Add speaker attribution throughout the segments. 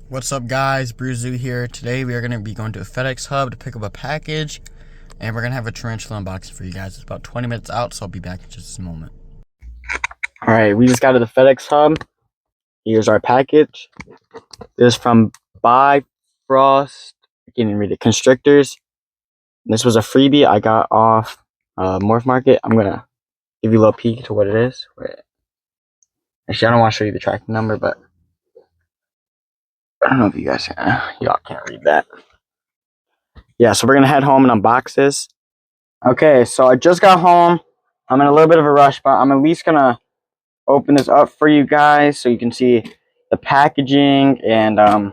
Speaker 1: What's up, guys? Bruzu here. Today we are going to be going to a FedEx hub to pick up a package, and we're going to have a tarantula unboxing for you guys. It's about 20 minutes out, so I'll be back in just a moment. Alright, we just got to the FedEx hub. Here's our package. This is from Bifrost. I can't even read it. Constrictors. This was a freebie I got off Morph Market. I'm going to give you a little peek to what it is. Wait. Actually, I don't want to show you the tracking number, but I don't know if you guys y'all can't read that. Yeah, so we're gonna head home and unbox this. Okay, so I just got home. I'm in a little bit of a rush, but I'm at least gonna open this up for you guys so you can see the packaging and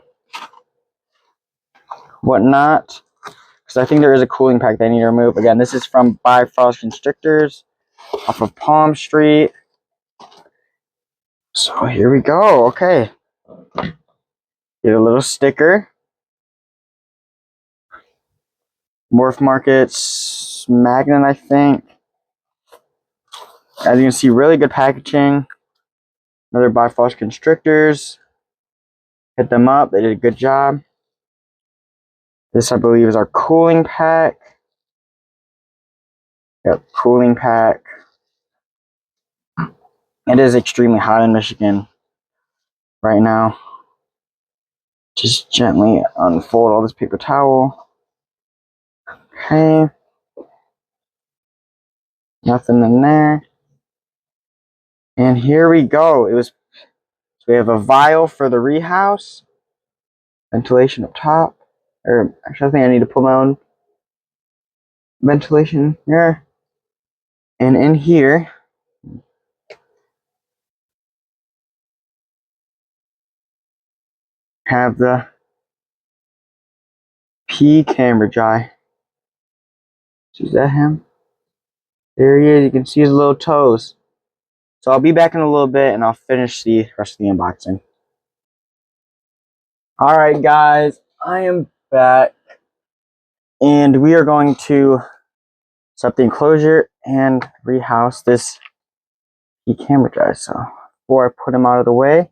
Speaker 1: whatnot. Because I think there is a cooling pack that I need to remove. Again, this is from Bifrost Constrictors off of Palm Street. So here we go. Okay. Get a little sticker. Morph Market's Magnet, I think. As you can see, really good packaging. Another Bifrost Constrictors. Hit them up. They did a good job. This, I believe, is our cooling pack. Yep, cooling pack. It is extremely hot in Michigan right now. Just gently unfold all this paper towel. Okay. Nothing in there. And here we go. So we have a vial for the rehouse. Ventilation up top. Or actually, I think I need to pull my own ventilation here. And in here, have the P camera guy. Is that him? There he is. You can see his little toes. So I'll be back in a little bit and I'll finish the rest of the unboxing. Alright guys, I am back. And we are going to set up the enclosure and rehouse this camera guy. So before I put him out of the way,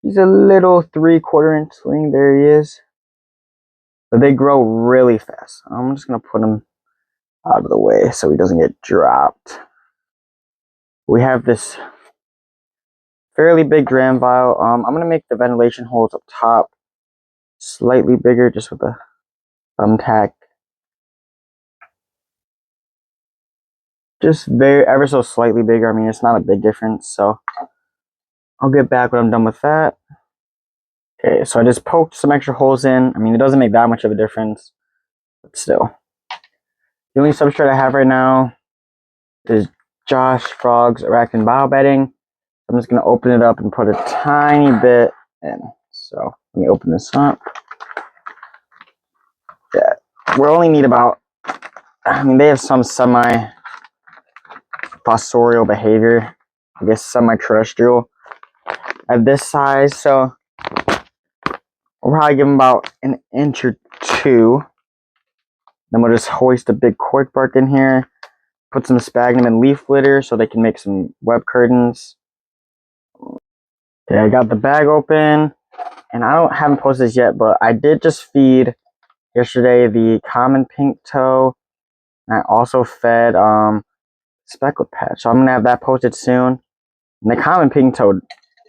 Speaker 1: he's a little 3/4 inch swing. There he is. But they grow really fast. I'm just going to put him out of the way so he doesn't get dropped. We have this fairly big dram vial. I'm going to make the ventilation holes up top slightly bigger just with a thumbtack. Just ever so slightly bigger. I mean, it's not a big difference, so I'll get back when I'm done with that. Okay, so I just poked some extra holes in. I mean, it doesn't make that much of a difference, but still. The only substrate I have right now is Josh Frog's Arachnid Bio Bedding. I'm just going to open it up and put a tiny bit in. So let me open this up. Yeah, we only need about, I mean, they have some semi-fossorial behavior. I guess semi-terrestrial at this size. So we'll probably give them about an inch or two. Then we'll just hoist a big cork bark in here. Put some sphagnum and leaf litter so they can make some web curtains. Okay, I got the bag open. And I haven't posted this yet, but I did just feed yesterday the common pink toe. And I also fed speckled patch. So I'm gonna have that posted soon. And the common pink toad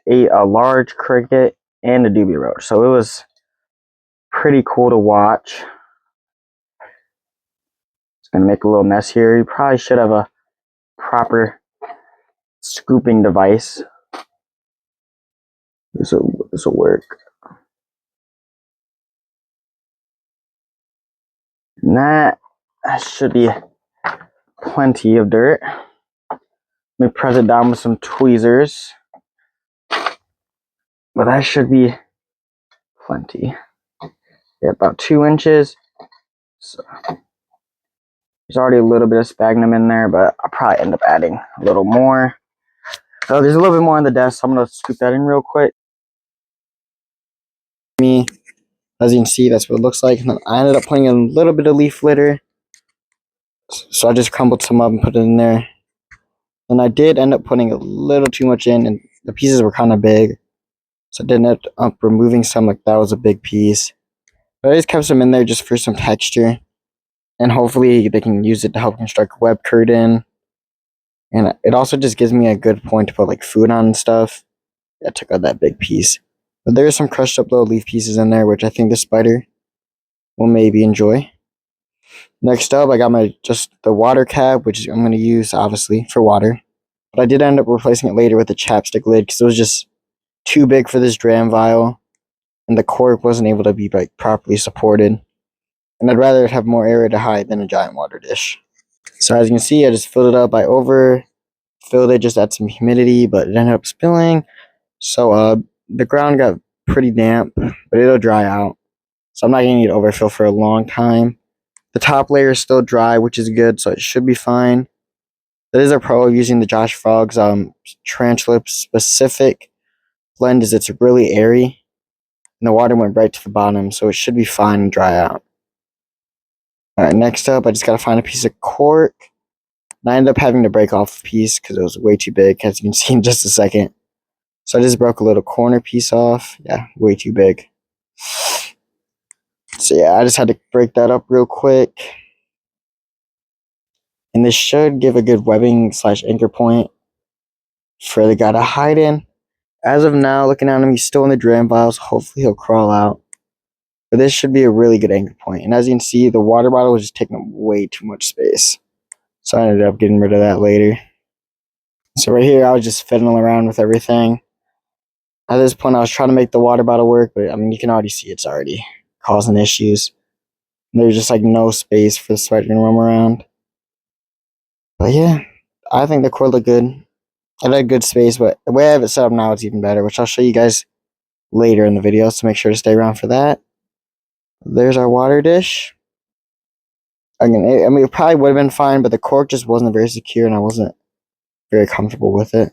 Speaker 1: ate a large cricket and a doobie roach, so it was pretty cool to watch. It's gonna make a little mess here. You probably should have a proper scooping device. This will work. And that should be plenty of dirt. Let me press it down with some tweezers. But that should be plenty. Yeah, about 2 inches. So there's already a little bit of sphagnum in there, but I'll probably end up adding a little more. So there's a little bit more on the desk, so I'm gonna scoop that in real quick. As you can see, that's what it looks like. And then I ended up putting in a little bit of leaf litter. So I just crumbled some up and put it in there. And I did end up putting a little too much in, and the pieces were kind of big. So I did end up removing some, like that was a big piece. But I just kept some in there just for some texture. And hopefully they can use it to help construct a web curtain. And it also just gives me a good point to put like food on and stuff. I took out that big piece. But there are some crushed up little leaf pieces in there, which I think the spider will maybe enjoy. Next up, I got the water cap, which I'm going to use obviously for water. But I did end up replacing it later with a chapstick lid because it was just too big for this dram vial. And the cork wasn't able to be like properly supported. And I'd rather have more area to hide than a giant water dish. So as you can see, I just filled it up. I overfilled it just at some humidity, but it ended up spilling. So the ground got pretty damp, but it'll dry out. So I'm not going to need to overfill for a long time. The top layer is still dry, which is good, so it should be fine. That is a pro of using the Josh Frog's Tarantula specific blend is it's really airy. And the water went right to the bottom, so it should be fine and dry out. Alright, next up, I just gotta find a piece of cork. And I ended up having to break off a piece because it was way too big, as you can see in just a second. So I just broke a little corner piece off. Yeah, way too big. So yeah, I just had to break that up real quick. And this should give a good webbing / anchor point for the guy to hide in. As of now, looking at him, he's still in the dram vials. Hopefully he'll crawl out. But this should be a really good anchor point. And as you can see, the water bottle was just taking up way too much space. So I ended up getting rid of that later. So right here, I was just fiddling around with everything. At this point, I was trying to make the water bottle work, but I mean, you can already see it's already causing issues. There's just like no space for the spider to roam around. But yeah, I think the cord looked good. I had good space, but the way I have it set up now, it's even better, which I'll show you guys later in the video, so make sure to stay around for that. There's our water dish. Again, I mean, it probably would have been fine, but the cork just wasn't very secure, and I wasn't very comfortable with it.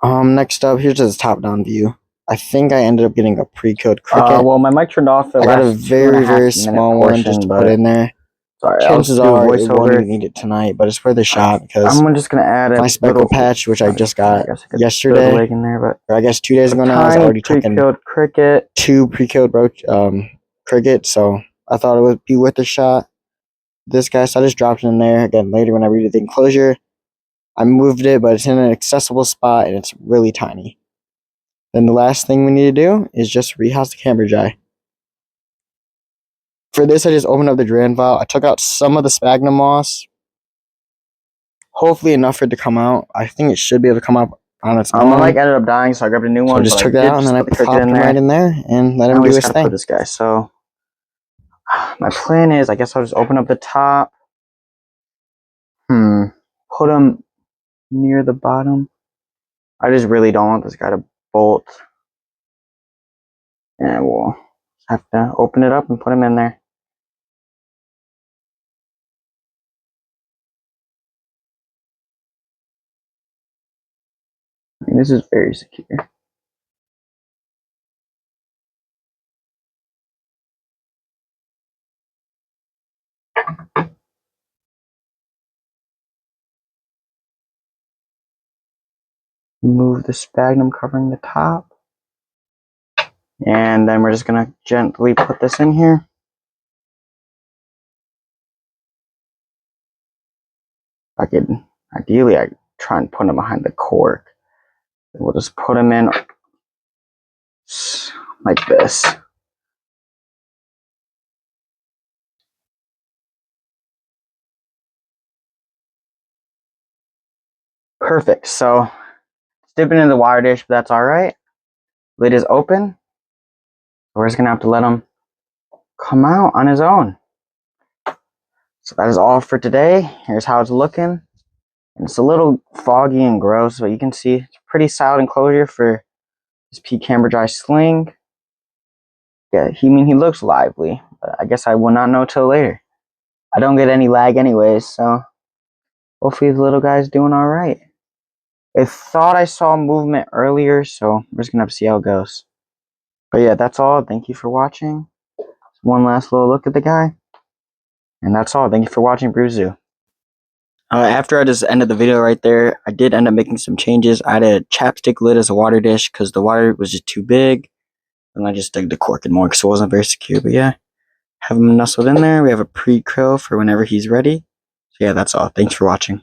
Speaker 1: Next up, here's just a top-down view. I think I ended up getting a pre-killed cricket.
Speaker 2: Well, my mic turned off.
Speaker 1: I got a very small one just to put in there.
Speaker 2: Sorry,
Speaker 1: chances are it won't even need it tonight, but it's worth a shot because
Speaker 2: I'm just gonna add
Speaker 1: my speckle patch, which I just got yesterday,
Speaker 2: in there, but
Speaker 1: or I guess 2 days ago now, I was already taking
Speaker 2: cricket,
Speaker 1: 2 pre-killed crickets, so I thought it would be worth a shot. This guy, so I just dropped it in there. Again, later when I read the enclosure, I moved it, but it's in an accessible spot and it's really tiny. Then the last thing we need to do is just rehouse the camera dry. For this, I just opened up the drain vial. I took out some of the sphagnum moss. Hopefully enough for it to come out. I think it should be able to come up on its own.
Speaker 2: My mic ended up dying, so I grabbed a new one.
Speaker 1: So I just took that out and then I popped him right in there and let him do his thing.
Speaker 2: Put this guy. So my plan is, I guess I'll just open up the top. Put him near the bottom. I just really don't want this guy to bolt. And we'll have to open it up and put him in there. I mean, this is very secure. Move the sphagnum covering the top. And then we're just going to gently put this in here. Ideally, I try and put them behind the cork. We'll just put them in like this. Perfect. So it's dipping in the wire dish, but that's all right. Lid is open. We're just gonna have to let him come out on his own. So that is all for today. Here's how it's looking. And it's a little foggy and gross, but you can see it's a pretty solid enclosure for this P camera dry sling. Yeah, he looks lively, but I guess I will not know till later. I don't get any lag anyways, so hopefully the little guy's doing all right. I thought I saw movement earlier, so we're just gonna have to see how it goes. But yeah, that's all. Thank you for watching. One last little look at the guy. And that's all. Thank you for watching Brew Zoo. After I just ended the video right there, I did end up making some changes. I added a chapstick lid as a water dish because the water was just too big. And I just dug the cork in more because it wasn't very secure. But yeah, have him nestled in there. We have a pre-krill for whenever he's ready. So yeah, that's all. Thanks for watching.